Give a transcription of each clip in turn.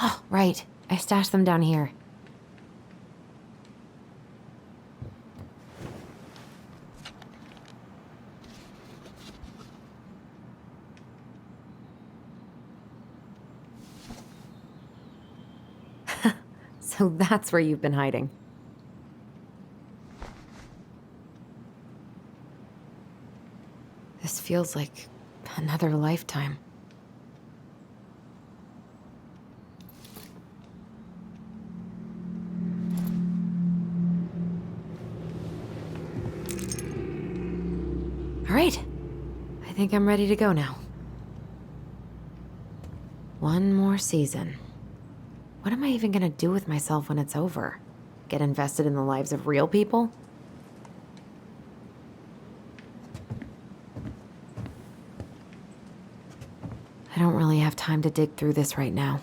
Oh, right. I stashed them down here. So that's where you've been hiding. This feels like another lifetime. All right. I think I'm ready to go now. One more season. What am I even gonna do with myself when it's over? Get invested in the lives of real people? I don't really have time to dig through this right now.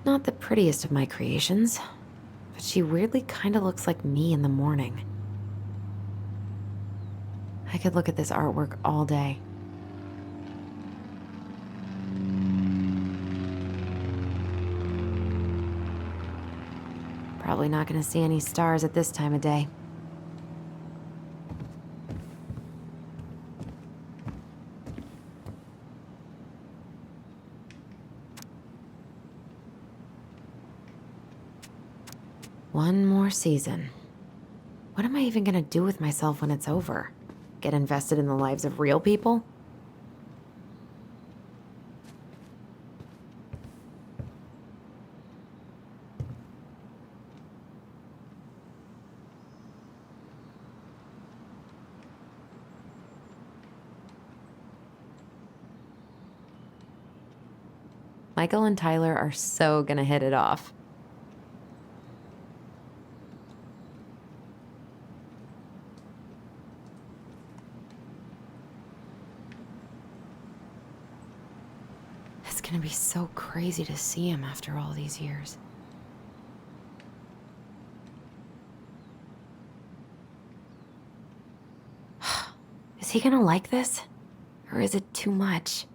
Not the prettiest of my creations, but she weirdly kinda looks like me in the morning. I could look at this artwork all day. Probably not gonna see any stars at this time of day. One more season. What am I even gonna do with myself when it's over? Get invested in the lives of real people? Michael and Tyler are so gonna hit it off. It's gonna be so crazy to see him after all these years. Is he gonna like this? Or is it too much?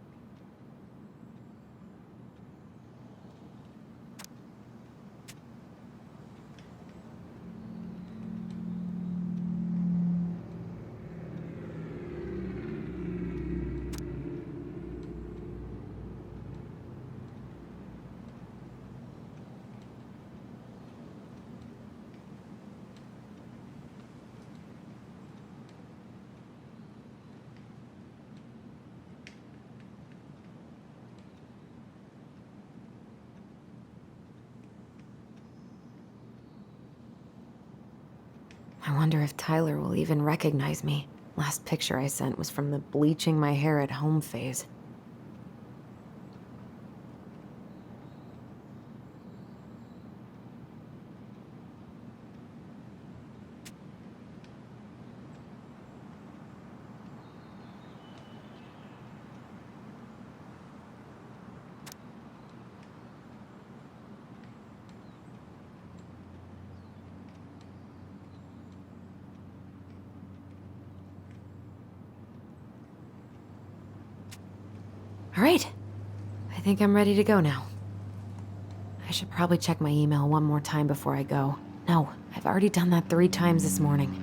I wonder if Tyler will even recognize me. Last picture I sent was from the bleaching my hair at home phase. All right. I think I'm ready to go now. I should probably check my email one more time before I go. No, I've already done that 3 times this morning.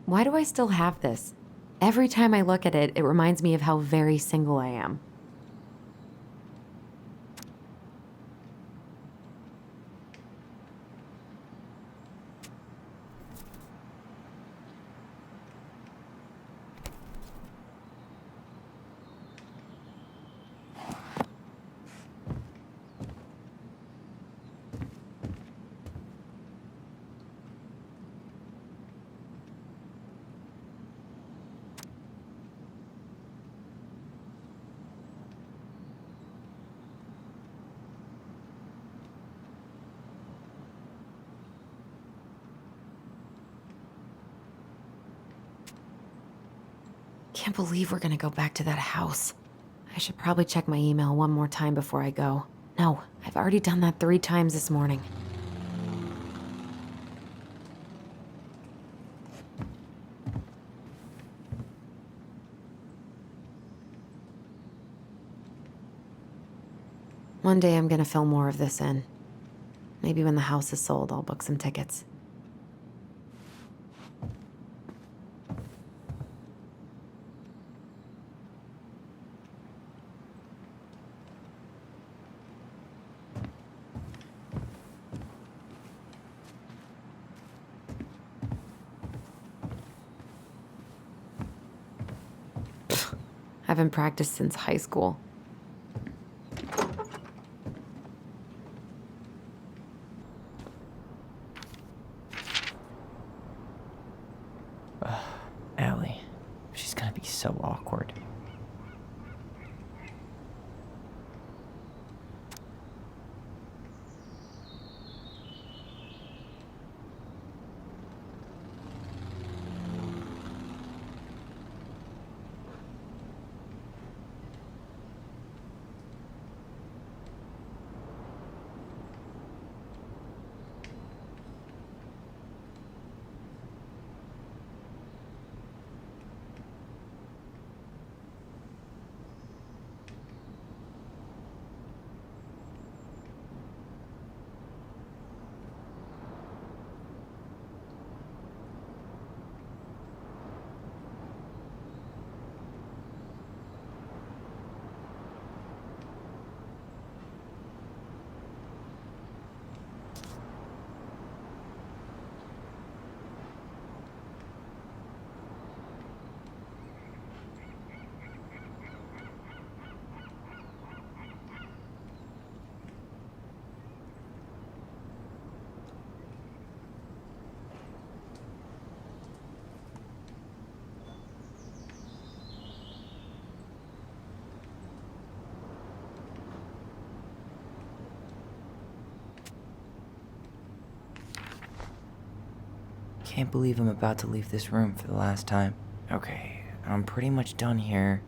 Why do I still have this? Every time I look at it, it reminds me of how very single I am. can't believe we're gonna go back to that house. I should probably check my email one more time before I go. No, I've already done that 3 times this morning. One day I'm gonna fill more of this in. Maybe when the house is sold, I'll book some tickets. I haven't practiced since high school. Allie. She's gonna be so awkward. Can't believe I'm about to leave this room for the last time. Okay, I'm pretty much done here.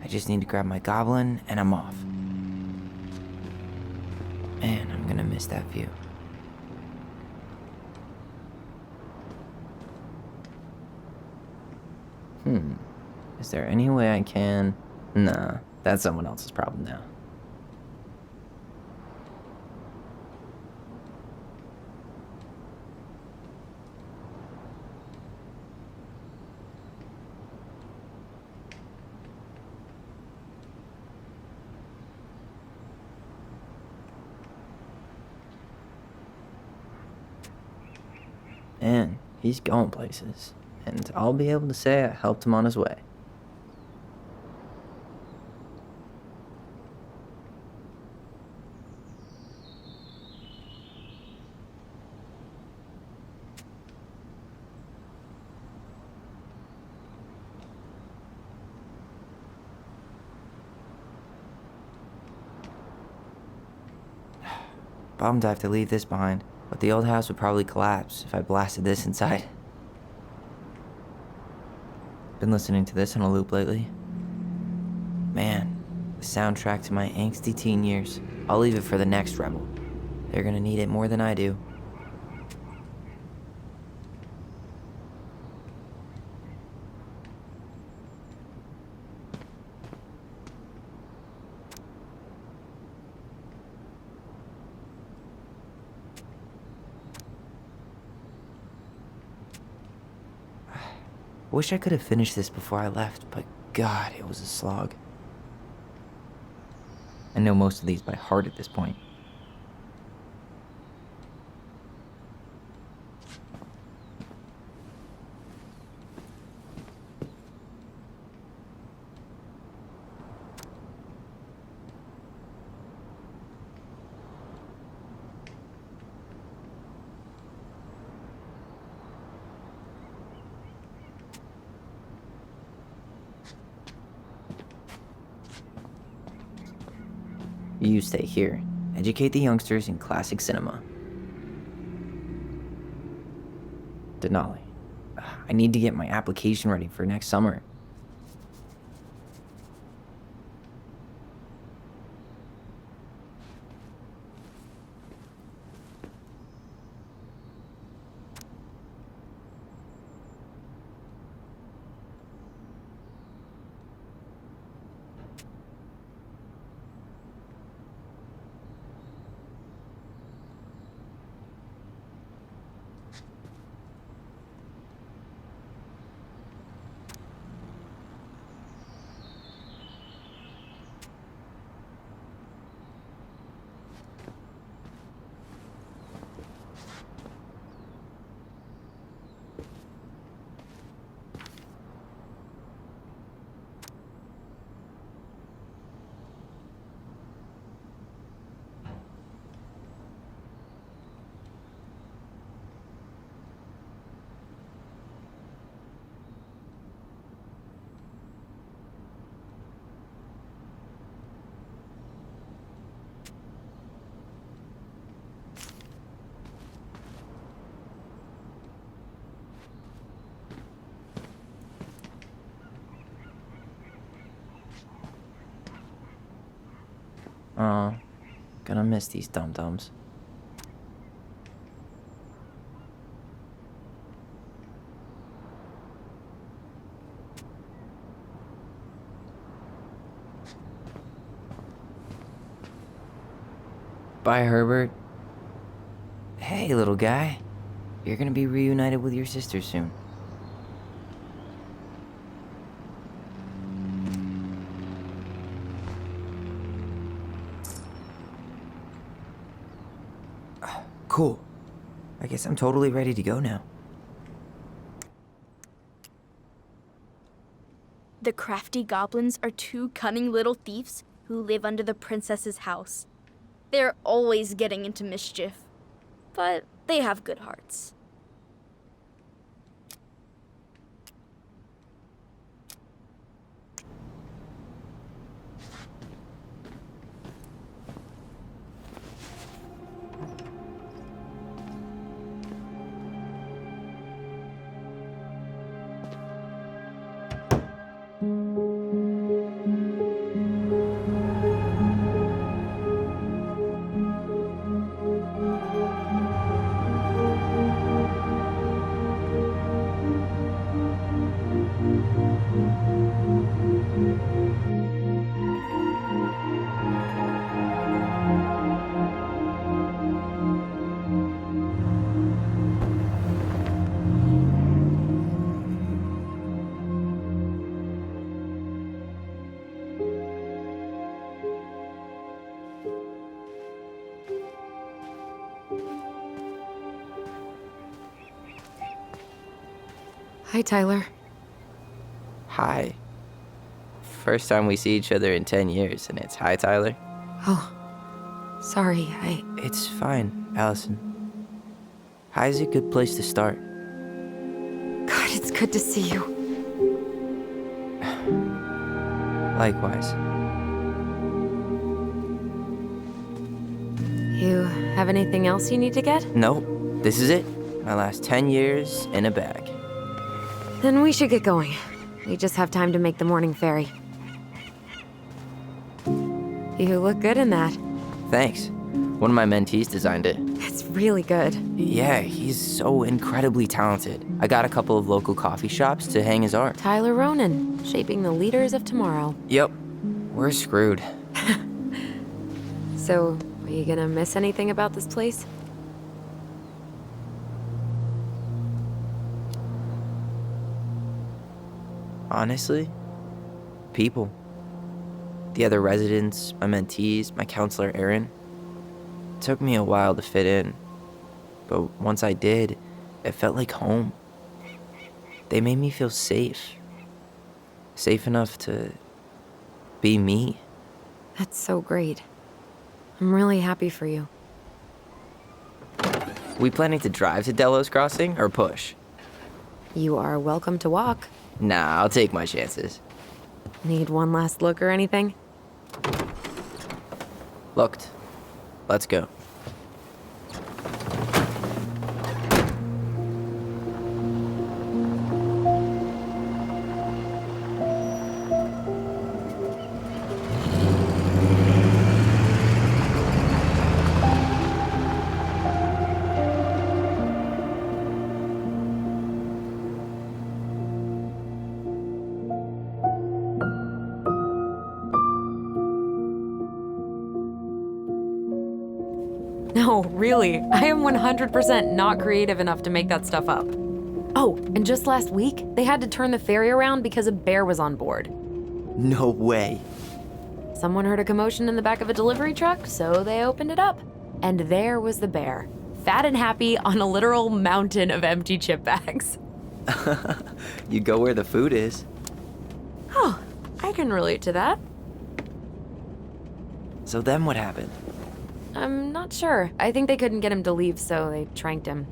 I just need to grab my goblin and I'm off. Man, I'm gonna miss that view. Is there any way I can... Nah, that's someone else's problem now. And he's going places, and I'll be able to say I helped him on his way. Bummed I have to leave this behind, but the old house would probably collapse if I blasted this inside. Been listening to this on a loop lately. Man, the soundtrack to my angsty teen years. I'll leave it for the next rebel. They're gonna need it more than I do. Wish I could have finished this before I left, but God, it was a slog. I know most of these by heart at this point. You stay here. Educate the youngsters in classic cinema. Denali, I need to get my application ready for next summer. Oh, gonna miss these dum-dums. Bye, Herbert. Hey, little guy. You're gonna be reunited with your sister soon. Cool. I guess I'm totally ready to go now. The crafty goblins are two cunning little thieves who live under the princess's house. They're always getting into mischief, but they have good hearts. Hi, Tyler. Hi. First time we see each other in 10 years, and it's hi, Tyler. Oh, sorry, It's fine, Allison. Hi's a good place to start. God, it's good to see you. Likewise. You have anything else you need to get? Nope, this is it. My last 10 years in a bag. Then we should get going. We just have time to make the morning ferry. You look good in that. Thanks. One of my mentees designed it. It's really good. Yeah, he's so incredibly talented. I got a couple of local coffee shops to hang his art. Tyler Ronan, shaping the leaders of tomorrow. Yep, we're screwed. So, are you gonna miss anything about this place? Honestly, people. The other residents, my mentees, my counselor Aaron. It took me a while to fit in, but once I did, it felt like home. They made me feel safe. Safe enough to be me. That's so great. I'm really happy for you. We planning to drive to Delos Crossing or push? You are welcome to walk. Nah, I'll take my chances. Need one last look or anything? Looked. Let's go. No, really. I am 100% not creative enough to make that stuff up. Oh, and just last week, they had to turn the ferry around because a bear was on board. No way. Someone heard a commotion in the back of a delivery truck, so they opened it up. And there was the bear, fat and happy on a literal mountain of empty chip bags. You go where the food is. Oh, I can relate to that. So then what happened? I'm not sure. I think they couldn't get him to leave, so they tranked him.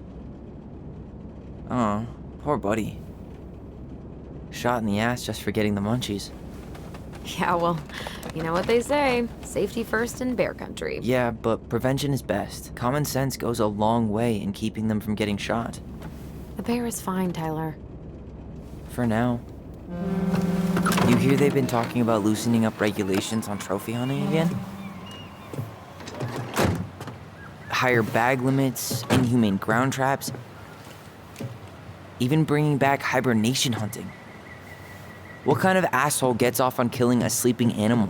Oh, poor buddy. Shot in the ass just for getting the munchies. Yeah, well, you know what they say. Safety first in bear country. Yeah, but prevention is best. Common sense goes a long way in keeping them from getting shot. The bear is fine, Tyler. For now. You hear they've been talking about loosening up regulations on trophy hunting again? higher bag limits, inhumane ground traps, even bringing back hibernation hunting. What kind of asshole gets off on killing a sleeping animal?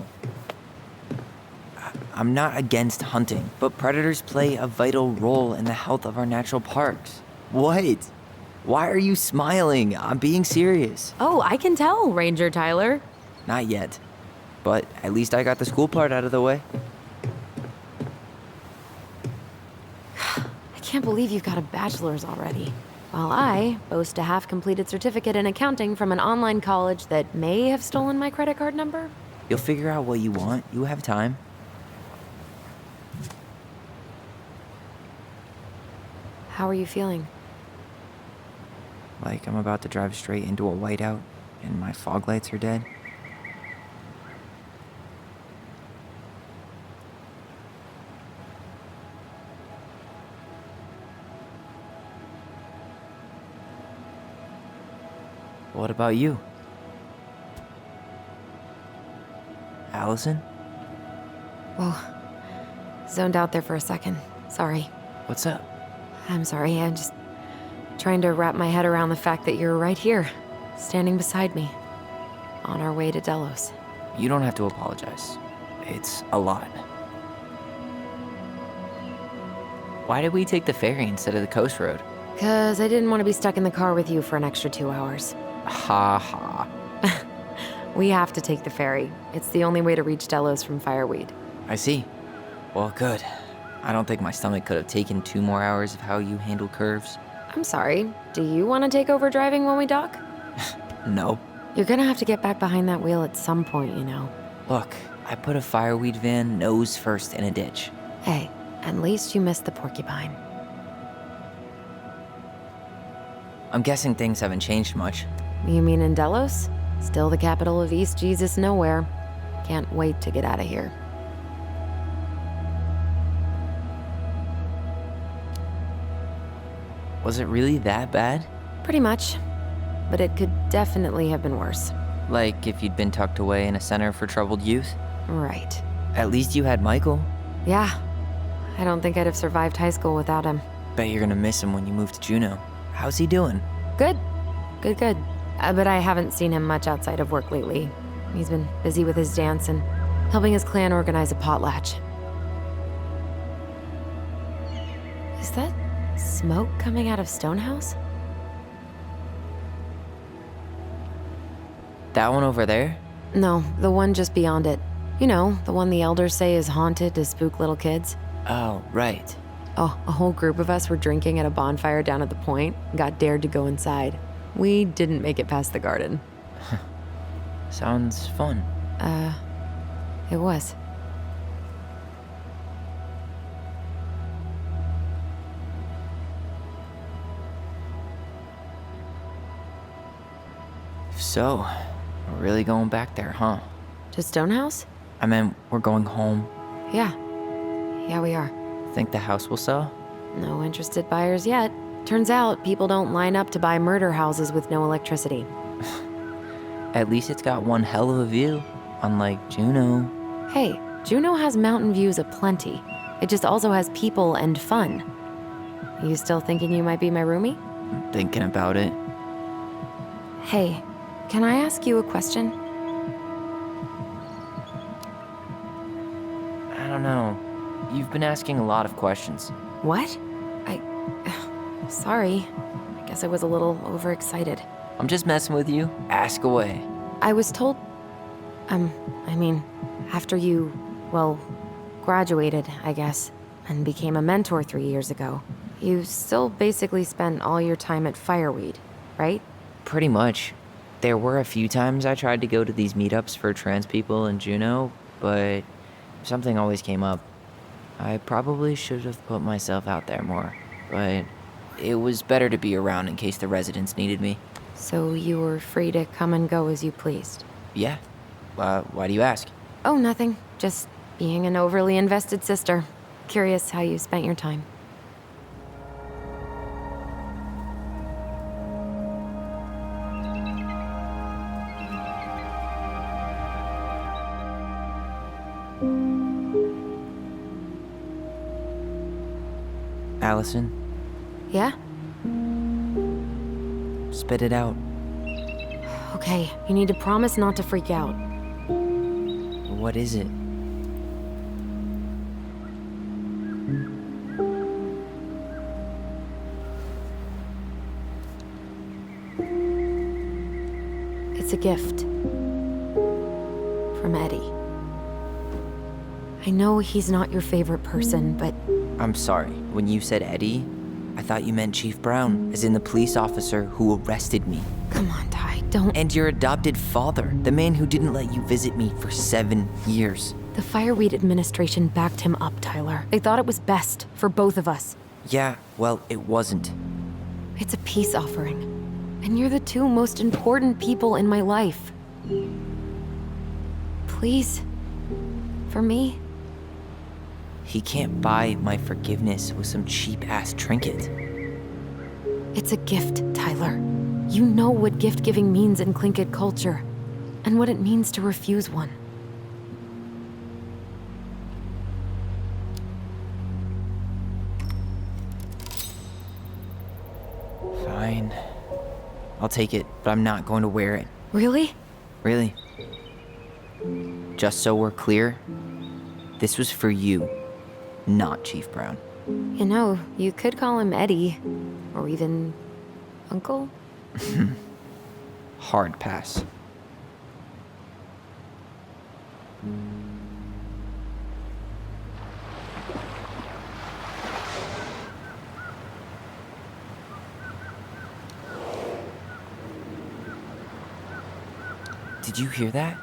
I'm not against hunting, but predators play a vital role in the health of our natural parks. What? Why are you smiling? I'm being serious. Oh, I can tell, Ranger Tyler. Not yet, but at least I got the school part out of the way. I can't believe you've got a bachelor's already. While I boast a half-completed certificate in accounting from an online college that may have stolen my credit card number. You'll figure out what you want. You have time. How are you feeling? Like I'm about to drive straight into a whiteout and my fog lights are dead. What about you? Allison? Whoa. Zoned out there for a second. Sorry. What's up? I'm sorry, I'm just trying to wrap my head around the fact that you're right here, standing beside me, on our way to Delos. You don't have to apologize. It's a lot. Why did we take the ferry instead of the coast road? 'Cause I didn't want to be stuck in the car with you for an extra 2 hours. Ha ha. We have to take the ferry. It's the only way to reach Delos from Fireweed. I see. Well, good. I don't think my stomach could have taken 2 more hours of how you handle curves. I'm sorry, do you want to take over driving when we dock? No. You're gonna have to get back behind that wheel at some point, you know. Look, I put a fireweed van nose first in a ditch. Hey, at least you missed the porcupine. I'm guessing things haven't changed much. You mean in Delos? Still the capital of East Jesus Nowhere. Can't wait to get out of here. Was it really that bad? Pretty much. But it could definitely have been worse. Like if you'd been tucked away in a center for troubled youth? Right. At least you had Michael. Yeah. I don't think I'd have survived high school without him. Bet you're gonna miss him when you move to Juneau. How's he doing? Good. Good. But I haven't seen him much outside of work lately. He's been busy with his dance and helping his clan organize a potlatch. Is that smoke coming out of Stonehouse? That one over there? No, the one just beyond it. You know, the one the elders say is haunted to spook little kids. Oh, right. Oh, a whole group of us were drinking at a bonfire down at the point and got dared to go inside. We didn't make it past the garden. Sounds fun. It was. So, we're really going back there, huh? To Stonehouse? I meant we're going home. Yeah. Yeah, we are. Think the house will sell? No interested buyers yet. Turns out people don't line up to buy murder houses with no electricity. At least it's got one hell of a view, unlike Juneau. Hey, Juneau has mountain views aplenty. It just also has people and fun. You still thinking you might be my roomie? I'm thinking about it. Hey, can I ask you a question? I don't know. You've been asking a lot of questions. What? Sorry. I guess I was a little overexcited. I'm just messing with you. Ask away. I was told... after you, well, graduated, I guess, and became a mentor 3 years ago, you still basically spent all your time at Fireweed, right? Pretty much. There were a few times I tried to go to these meetups for trans people in Juneau, but something always came up. I probably should have put myself out there more, but it was better to be around in case the residents needed me. So you were free to come and go as you pleased? Yeah. Why do you ask? Oh, nothing. Just being an overly invested sister. Curious how you spent your time. Allison, Yeah? spit it out. Okay, you need to promise not to freak out. What is it? It's a gift. From Eddie. I know he's not your favorite person, but I'm sorry. When you said Eddie, I thought you meant Chief Brown, as in the police officer who arrested me. come on, Ty, don't. And your adopted father, the man who didn't let you visit me for 7 years. The Fireweed administration backed him up, Tyler. They thought it was best for both of us. Yeah, well, it wasn't. It's a peace offering. And you're the two most important people in my life. Please. For me. He can't buy my forgiveness with some cheap-ass trinket. It's a gift, Tyler. You know what gift-giving means in Tlingit culture. And what it means to refuse one. Fine. I'll take it, but I'm not going to wear it. Really? Really. Just so we're clear, this was for you, not Chief Brown. You know, you could call him Eddie. Or even Uncle? Hard pass. Did you hear that?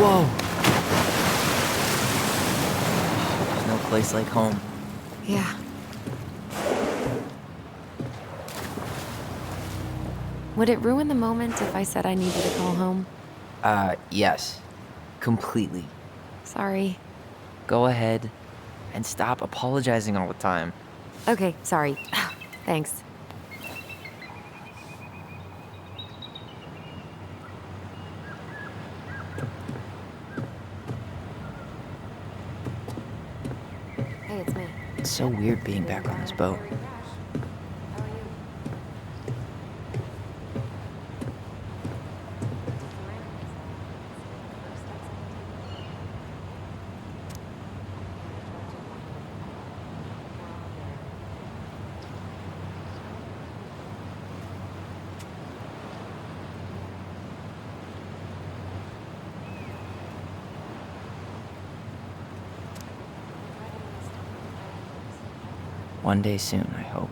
Whoa! There's no place like home. Yeah. Would it ruin the moment if I said I needed to call home? Yes. Completely. Sorry. Go ahead and stop apologizing all the time. Okay, sorry. Thanks. Hey, it's me. It's so weird being back on this boat. One day soon, I hope.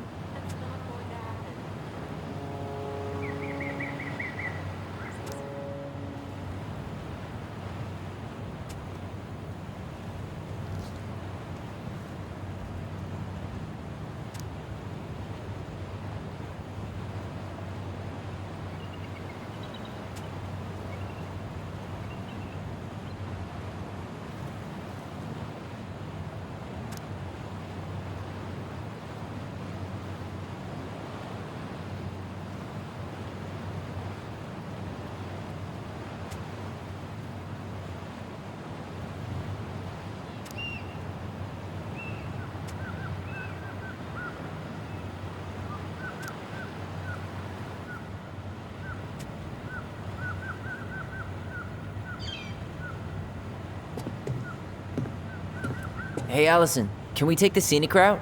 Hey, Allison, can we take the scenic route?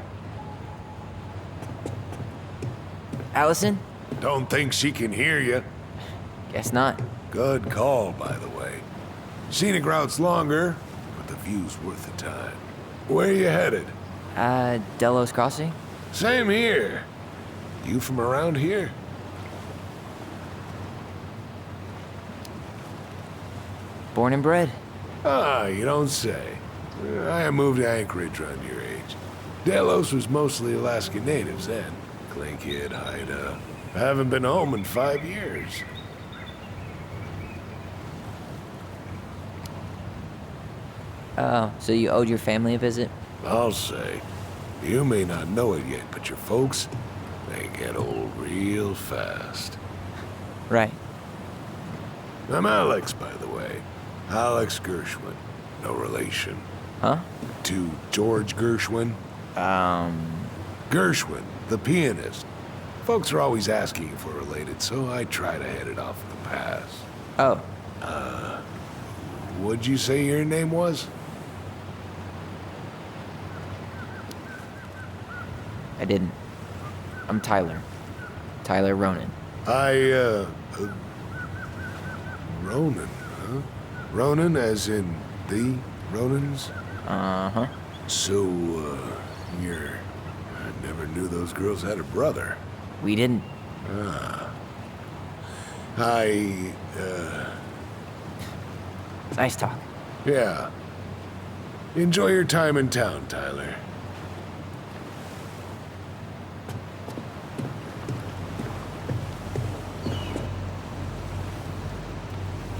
Allison? Don't think she can hear you. Guess not. Good call, by the way. Scenic route's longer, but the view's worth the time. Where you headed? Delos Crossing? Same here. You from around here? Born and bred. Ah, you don't say. I moved to Anchorage around your age. Delos was mostly Alaska natives then. Tlingit, Haida. I haven't been home in 5 years. Oh, so you owed your family a visit? I'll say. You may not know it yet, but your folks, they get old real fast. Right. I'm Alex, by the way. Alex Gershwin. No relation. Huh? To George Gershwin. Gershwin, the pianist. Folks are always asking if we're related, so I try to head it off at the pass. Oh, What'd you say your name was? I didn't. I'm Tyler. Tyler Ronan. Ronan, huh? Ronan as in the Ronans? Uh-huh. So, I never knew those girls had a brother. We didn't. Nice talk. Yeah. Enjoy your time in town, Tyler.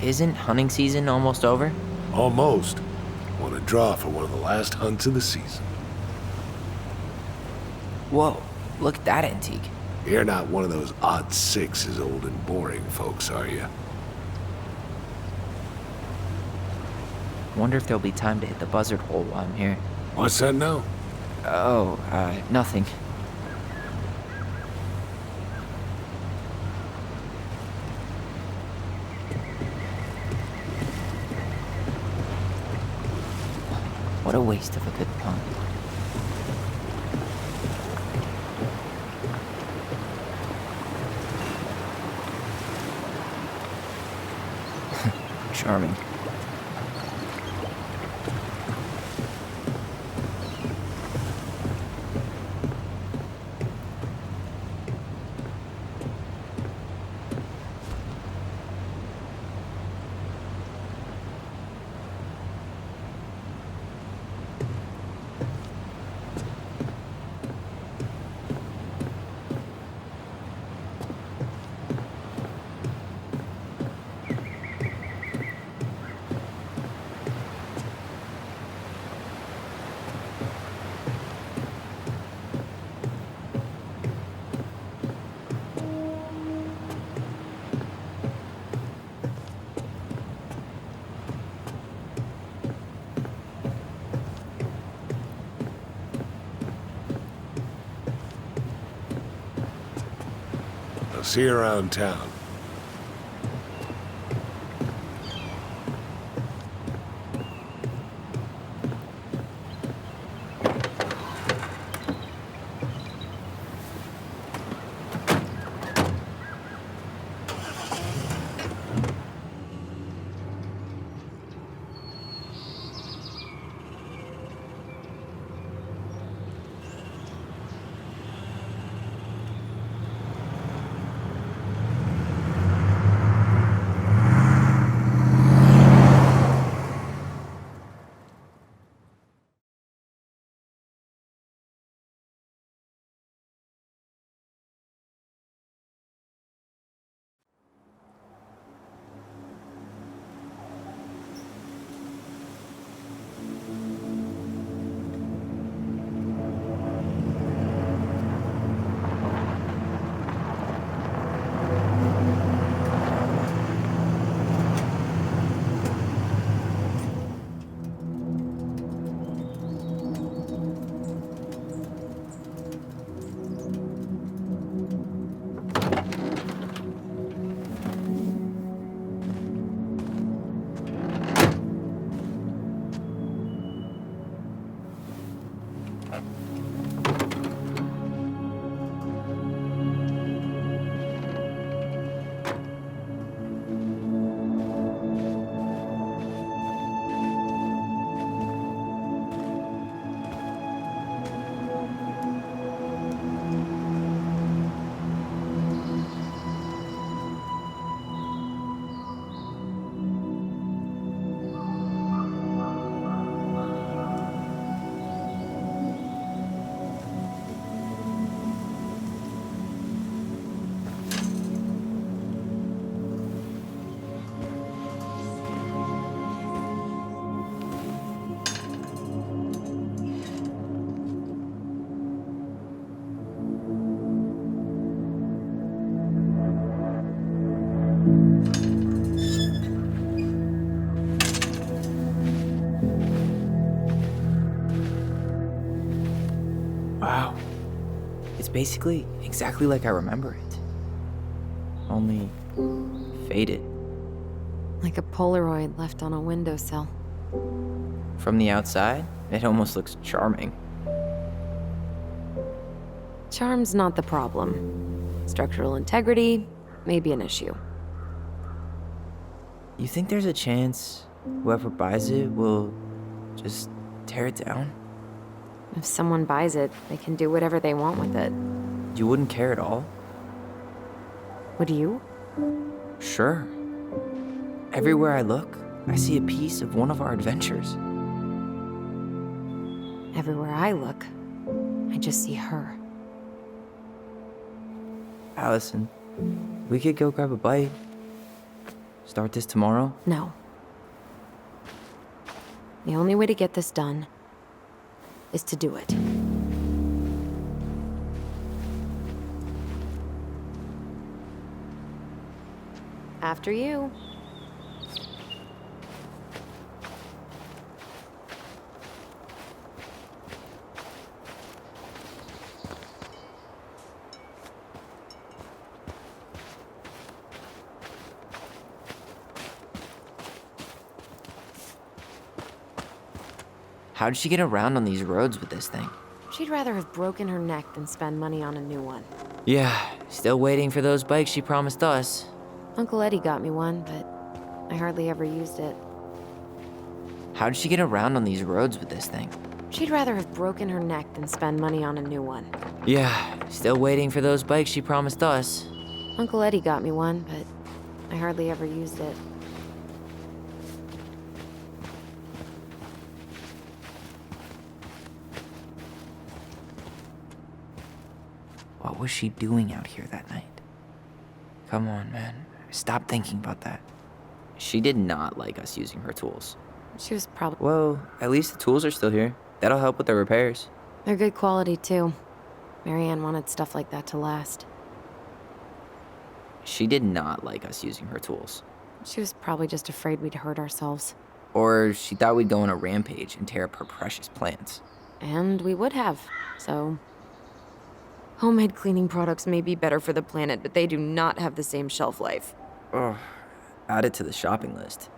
Isn't hunting season almost over? Almost. Want to draw for one of the last hunts of the season. Whoa, look at that antique. You're not one of those odd sixes old and boring folks, are you? Wonder if there'll be time to hit the buzzard hole while I'm here. What's that now? Oh, nothing. What a waste of a good pun. Charming. I'll see you around town. It's basically exactly like I remember it. Only faded. Like a Polaroid left on a windowsill. From the outside, it almost looks charming. Charm's not the problem. Structural integrity may be an issue. You think there's a chance whoever buys it will just tear it down? If someone buys it, they can do whatever they want with it. You wouldn't care at all? Would you? Sure. Everywhere I look, I see a piece of one of our adventures. Everywhere I look, I just see her. Allison, we could go grab a bite. Start this tomorrow? No. The only way to get this done is to do it. After you. How did she get around on these roads with this thing? She'd rather have broken her neck than spend money on a new one. Yeah, still waiting for those bikes she promised us. Uncle Eddie got me one, but I hardly ever used it. How did she get around on these roads with this thing? She'd rather have broken her neck than spend money on a new one. Yeah, still waiting for those bikes she promised us. Uncle Eddie got me one, but I hardly ever used it. What was she doing out here that night? Come on, man. Stop thinking about that. She did not like us using her tools. She was probably... Well, at least the tools are still here. That'll help with the repairs. They're good quality, too. Marianne wanted stuff like that to last. She did not like us using her tools. She was probably just afraid we'd hurt ourselves. Or she thought we'd go on a rampage and tear up her precious plants. And we would have, so... Homemade cleaning products may be better for the planet, but they do not have the same shelf life. Ugh. Add it to the shopping list.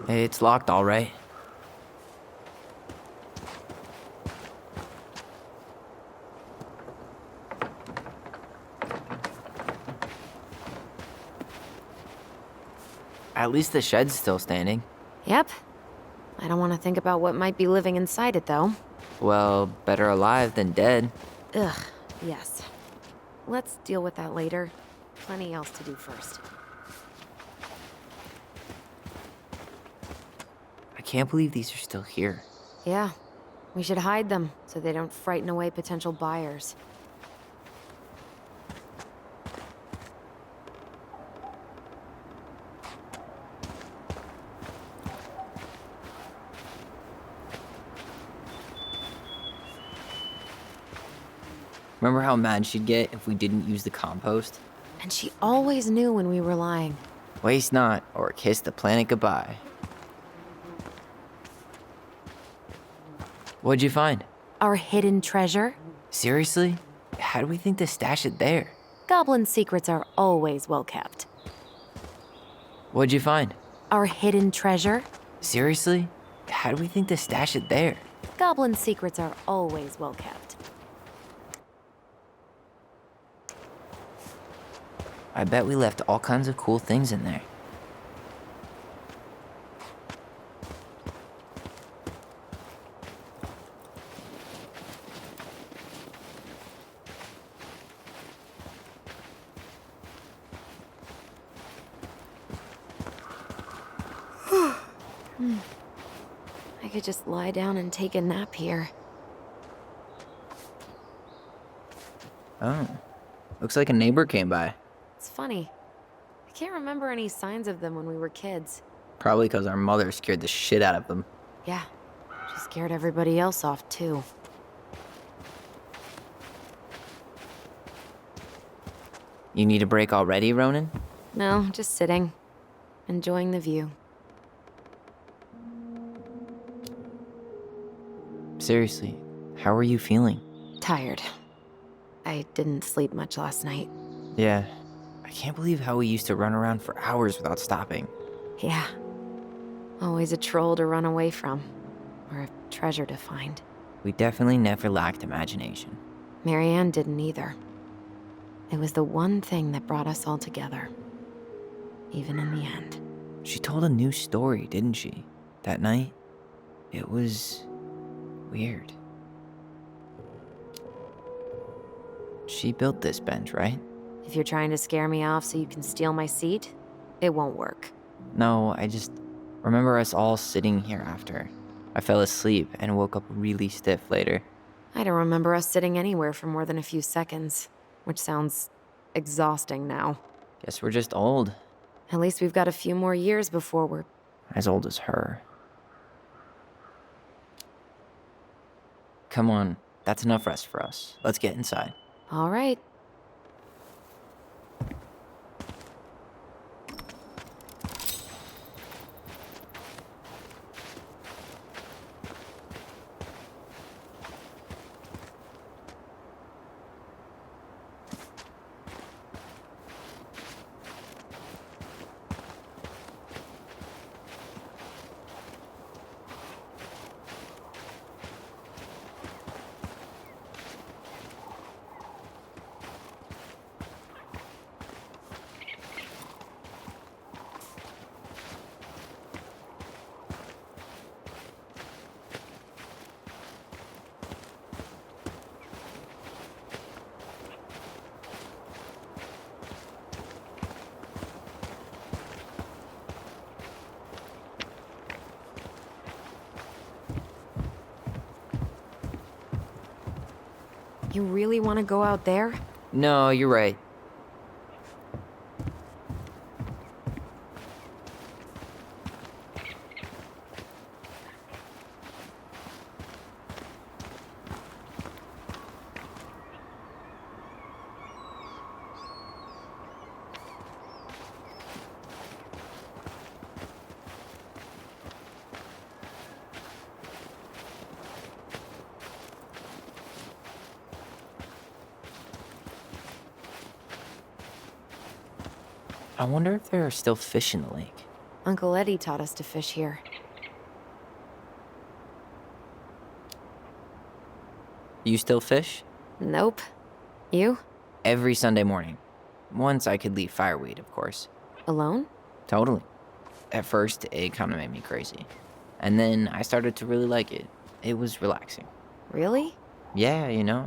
Hey, it's locked, all right. At least the shed's still standing. Yep. I don't want to think about what might be living inside it, though. Well, better alive than dead. Ugh, yes. Let's deal with that later. Plenty else to do first. I can't believe these are still here. Yeah. We should hide them so they don't frighten away potential buyers. Remember how mad she'd get if we didn't use the compost? And she always knew when we were lying. Waste not, or kiss the planet goodbye. What'd you find? Our hidden treasure? Seriously? How do we think to stash it there? Goblin secrets are always well kept. What'd you find? Our hidden treasure? Seriously? How do we think to stash it there? Goblin secrets are always well kept. I bet we left all kinds of cool things in there. I could just lie down and take a nap here. Oh. Looks like a neighbor came by. It's funny. I Can't remember any signs of them when we were kids. Probably because our mother scared the shit out of them. Yeah, she scared everybody else off, too. You need a break already, Ronan? No, just sitting. Enjoying the view. Seriously, how are you feeling? Tired. I didn't sleep much last night. Yeah, I can't believe how we used to run around for hours without stopping. Yeah. Always a troll to run away from. Or a treasure to find. We definitely never lacked imagination. Marianne didn't either. It was the one thing that brought us all together. Even in the end. She told a new story, didn't she? That night? It was weird. She built this bench, right? If you're trying to scare me off so you can steal my seat, it won't work. No, I just remember us all sitting here after. I fell asleep and woke up really stiff later. I don't remember us sitting anywhere for more than a few seconds, which sounds exhausting now. Guess we're just old. At least we've got a few more years before we're... As old as her. Come on, that's enough rest for us. Let's get inside. All right. You really want to go out there? No, you're right. I wonder if there are still fish in the lake. Uncle Eddie taught us to fish here. You still fish? Nope. You? Every Sunday morning. Once I could leave fireweed, of course. Alone? Totally. At first, it kind of made me crazy. And then I started to really like it. It was relaxing. Really? Yeah, you know,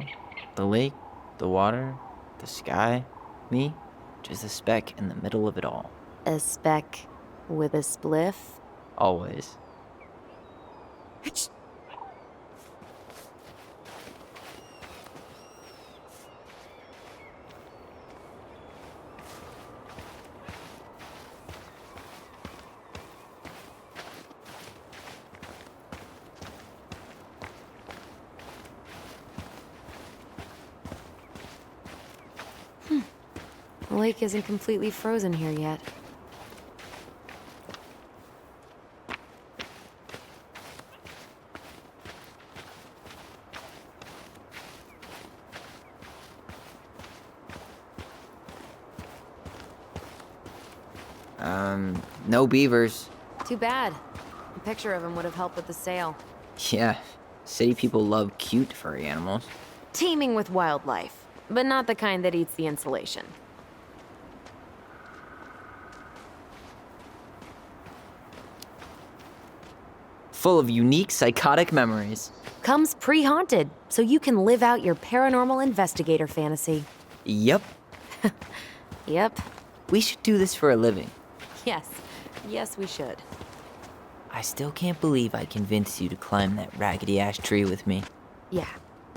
the lake, the water, the sky, me, just a speck in the middle of it all. A speck with a spliff? Always. The lake isn't completely frozen here yet. No beavers. Too bad. A picture of him would have helped with the sale. Yeah, city people love cute furry animals. Teeming with wildlife, but not the kind that eats the insulation. Full of unique psychotic memories. Comes pre-haunted, so you can live out your paranormal investigator fantasy. Yep, Yep. we should do this for a living. Yes. Yes, we should. I still can't believe I convinced you to climb that raggedy ass tree with me. Yeah.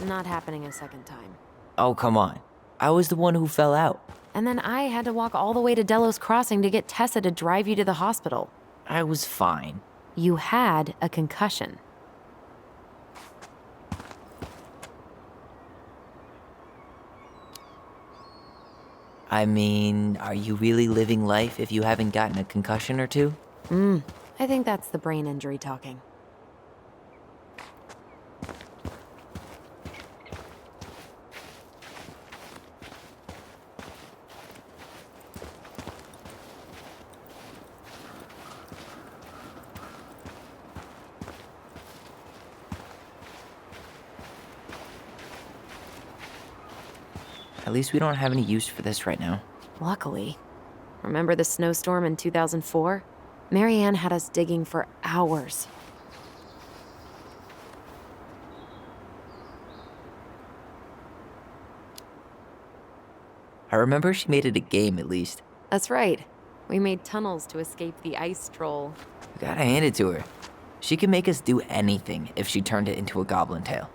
Not happening a second time. Oh, come on. I was the one who fell out. And then I had to walk all the way to Delos Crossing to get Tessa to drive you to the hospital. I was fine. You had a concussion. I mean, are you really living life if you haven't gotten a concussion or two? I think that's the brain injury talking. At least we don't have any use for this right now. Luckily. Remember the snowstorm in 2004? Marianne had us digging for hours. I remember she made it a game at least. That's right. We made tunnels to escape the ice troll. We gotta hand it to her. She can make us do anything if she turned it into a goblin tale.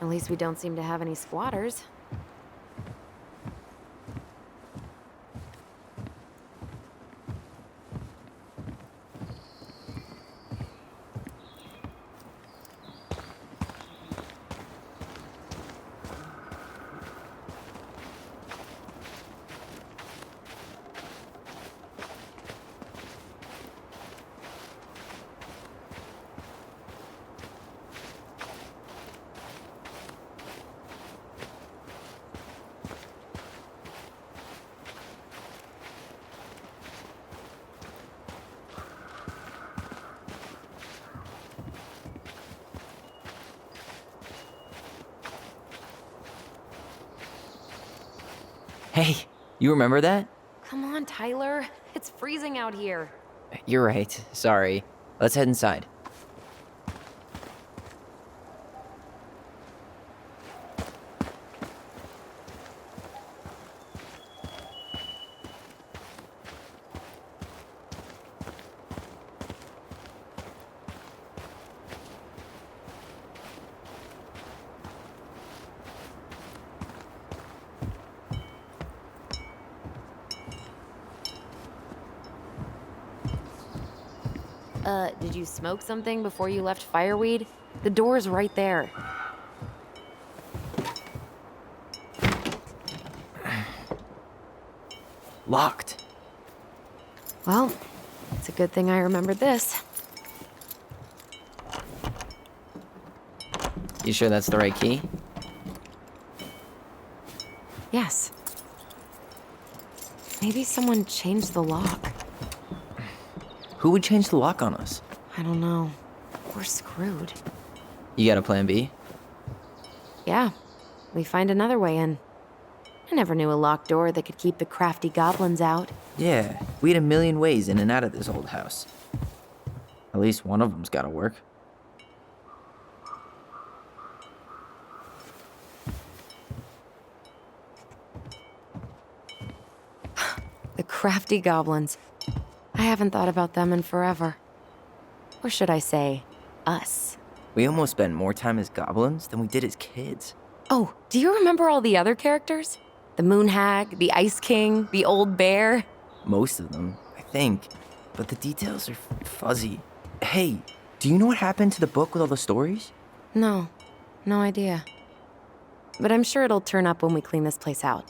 At least we don't seem to have any squatters. Hey, you remember that? Come on, Tyler. It's freezing out here. You're right. Sorry. Let's head inside. Did you smoke something before you left Fireweed? The door's right there. Locked. Well, it's a good thing I remembered this. You sure that's the right key? Yes. Maybe someone changed the lock. Who would change the lock on us? I don't know. We're screwed. You got a plan B? Yeah, we find another way in. I never knew a locked door that could keep the crafty goblins out. Yeah, we had a million ways in and out of this old house. At least one of them's gotta work. The crafty goblins. I haven't thought about them in forever. Or should I say, us. We almost spent more time as goblins than we did as kids. Oh, do you remember all the other characters? The Moon Hag, the Ice King, the Old Bear? Most of them, I think. But the details are fuzzy. Hey, do you know what happened to the book with all the stories? No, no idea. But I'm sure it'll turn up when we clean this place out.